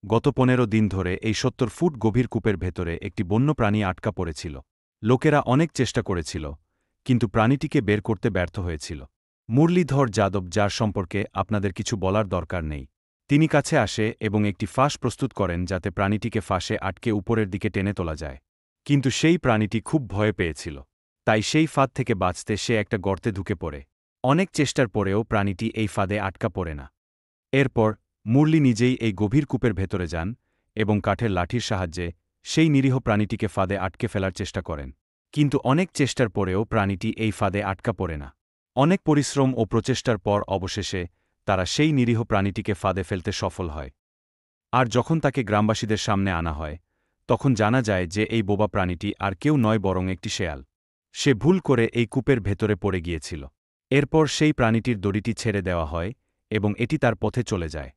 গত ১৫ দিন ধরে এই ৭০ ফুট গভীর কূপের ভেতরে একটি বন্য প্রাণী আটকা পড়েছিল। লোকেরা অনেক চেষ্টা করেছিল, কিন্তু প্রাণীটিকে বের করতে ব্যর্থ হয়েছিল। মুরলীধর যাদব, যার সম্পর্কে আপনাদের কিছু বলার দরকার নেই, তিনি কাছে আসে এবং একটি ফাঁস প্রস্তুত করেন যাতে প্রাণীটিকে ফাঁসে আটকে উপরের দিকে টেনে তোলা যায়। কিন্তু সেই প্রাণীটি খুব ভয় পেয়েছিল, তাই সেই ফাঁদ থেকে বাঁচতে সে একটা গর্তে ঢুকে পড়ে। অনেক চেষ্টার পরেও প্রাণীটি এই ফাঁদে আটকা পড়ে না। এরপর মুরলী নিজেই এই গভীর কূপের ভেতরে যান এবং কাঠের লাঠির সাহায্যে সেই নিরীহ প্রাণীটিকে ফাঁদে আটকে ফেলার চেষ্টা করেন। কিন্তু অনেক চেষ্টার পরেও প্রাণীটি এই ফাঁদে আটকা পড়ে না। অনেক পরিশ্রম ও প্রচেষ্টার পর অবশেষে তারা সেই নিরীহ প্রাণীটিকে ফাঁদে ফেলতে সফল হয়। আর যখন তাকে গ্রামবাসীদের সামনে আনা হয়, তখন জানা যায় যে এই বোবা প্রাণীটি আর কেউ নয় বরং একটি শেয়াল। সে ভুল করে এই কূপের ভেতরে পড়ে গিয়েছিল। এরপর সেই প্রাণীটির দড়িটি ছেড়ে দেওয়া হয় এবং এটি তার পথে চলে যায়।